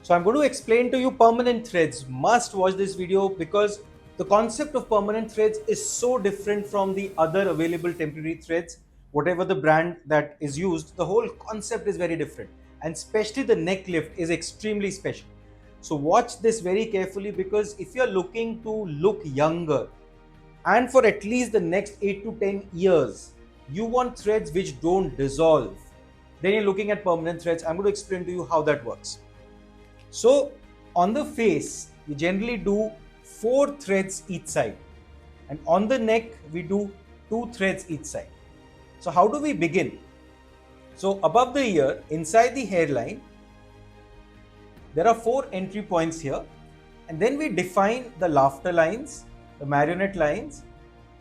So I'm going to explain to you permanent threads. Must watch this video because the concept of permanent threads is so different from the other available temporary threads. Whatever the brand that is used, the whole concept is very different. And especially the neck lift is extremely special. So watch this very carefully because if you're looking to look younger and for at least the next 8 to 10 years, you want threads which don't dissolve, then you're looking at permanent threads. I'm going to explain to you how that works. So on the face, we generally do 4 threads each side, and on the neck, we do 2 threads each side. So how do we begin? So above the ear, inside the hairline, there are 4 entry points here, and then we define the laughter lines, the marionette lines.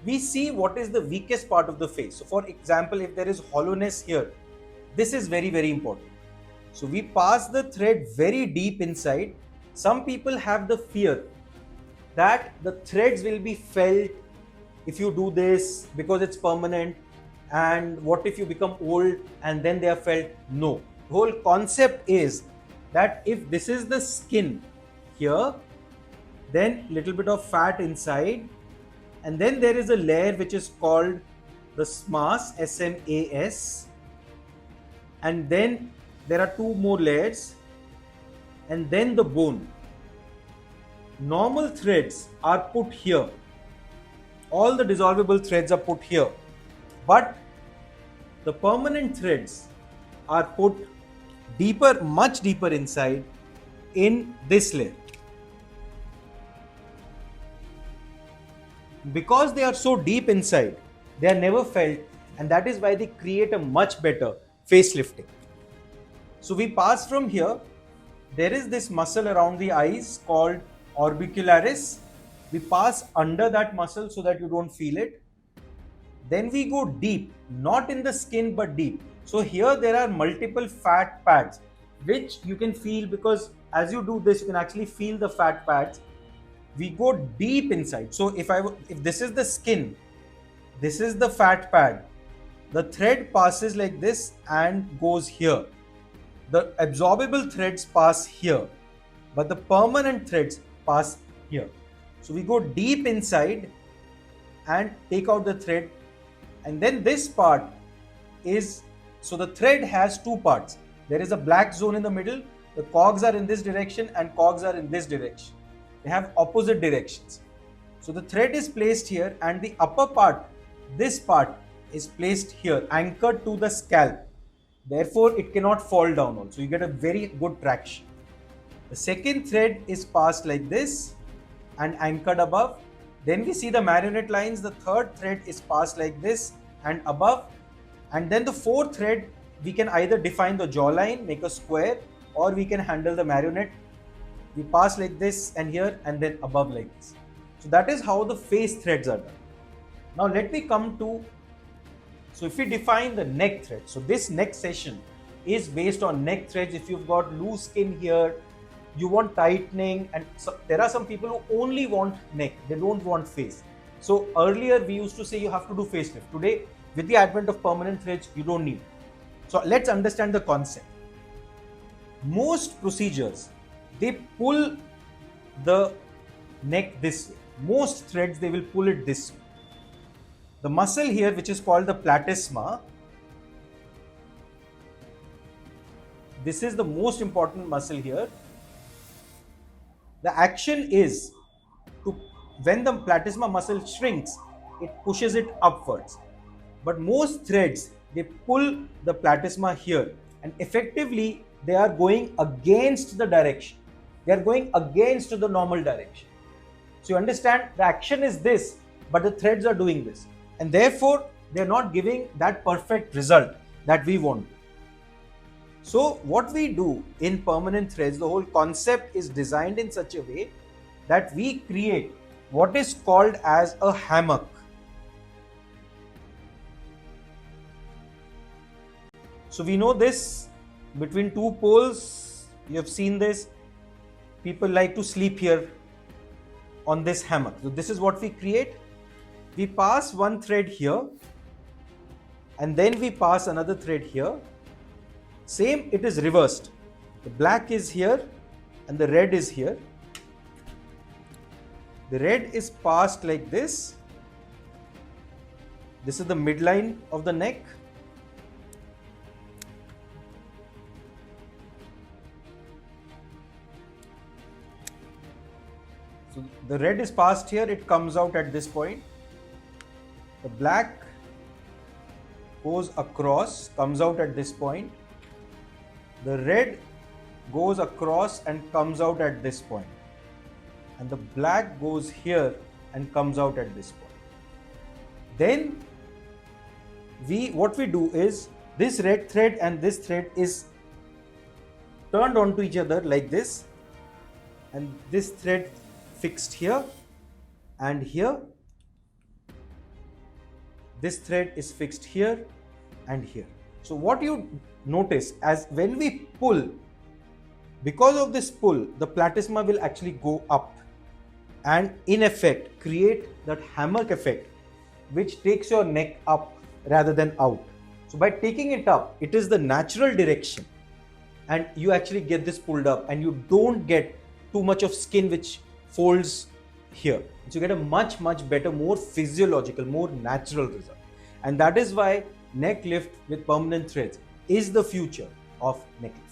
We see what is the weakest part of the face. So for example, if there is hollowness here, this is very, very important. So we pass the thread very deep inside. Some people have the fear that the threads will be felt if you do this because it's permanent, and what if you become old and then they are felt? No. The whole concept is that if this is the skin here, then little bit of fat inside, and then there is a layer which is called the SMAS, SMAS, and then there are 2 more layers, and then the bone. Normal threads are put here. All the dissolvable threads are put here, but the permanent threads are put deeper, much deeper inside in this layer. Because they are so deep inside, they are never felt, and that is why they create a much better facelifting. So we pass from here. There is this muscle around the eyes called orbicularis. We pass under that muscle so that you don't feel it. Then we go deep, not in the skin but deep. So here there are multiple fat pads which you can feel, because as you do this you can actually feel the fat pads. We go deep inside. So if this is the skin, this is the fat pad, the thread passes like this and goes here. The absorbable threads pass here, but the permanent threads pass here. So we go deep inside and take out the thread, and then this part is, so the thread has 2 parts. There is a black zone in the middle. The cogs are in this direction and cogs are in this direction. They have opposite directions. So the thread is placed here, and the upper part, this part, is placed here, anchored to the scalp. Therefore, it cannot fall down also. You get a very good traction. The second thread is passed like this and anchored above. Then we see the marionette lines. The third thread is passed like this and above. And then the fourth thread, we can either define the jawline, make a square, or we can handle the marionette. We pass like this and here, and then above like this. So that is how the face threads are done. Now let me come to, so if we define the neck thread, so this neck session is based on neck threads. If you've got loose skin here, you want tightening, and so there are some people who only want neck, they don't want face. So earlier we used to say you have to do facelift. Today, with the advent of permanent threads, you don't need. So let's understand the concept. Most procedures, they pull the neck this way. Most threads, they will pull it this way. The muscle here, which is called the platysma, this is the most important muscle here. The action is to, when the platysma muscle shrinks, it pushes it upwards. But most threads, they pull the platysma here, and effectively they are going against the direction. They are going against the normal direction. So you understand, the action is this, but the threads are doing this. And therefore, they are not giving that perfect result that we want. So what we do in permanent threads, the whole concept is designed in such a way that we create what is called as a hammock. So we know this, between 2 poles, you have seen this. People like to sleep here on this hammock. So this is what we create. We pass one thread here, and then we pass another thread here. Same, it is reversed. The black is here and the red is here. The red is passed like this. This is the midline of the neck. So the red is passed here, it comes out at this point. The black goes across, comes out at this point. The red goes across and comes out at this point. And the black goes here and comes out at this point. Then what we do is this red thread and this thread is turned onto each other like this, and this thread fixed here and here. This thread is fixed here and here. So what you notice as when we pull, because of this pull, the platysma will actually go up and in effect create that hammock effect, which takes your neck up rather than out. So by taking it up, it is the natural direction, and you actually get this pulled up and you don't get too much of skin which folds here. So you get a much better, more physiological, more natural result. And that is why neck lift with permanent threads is the future of neck lift.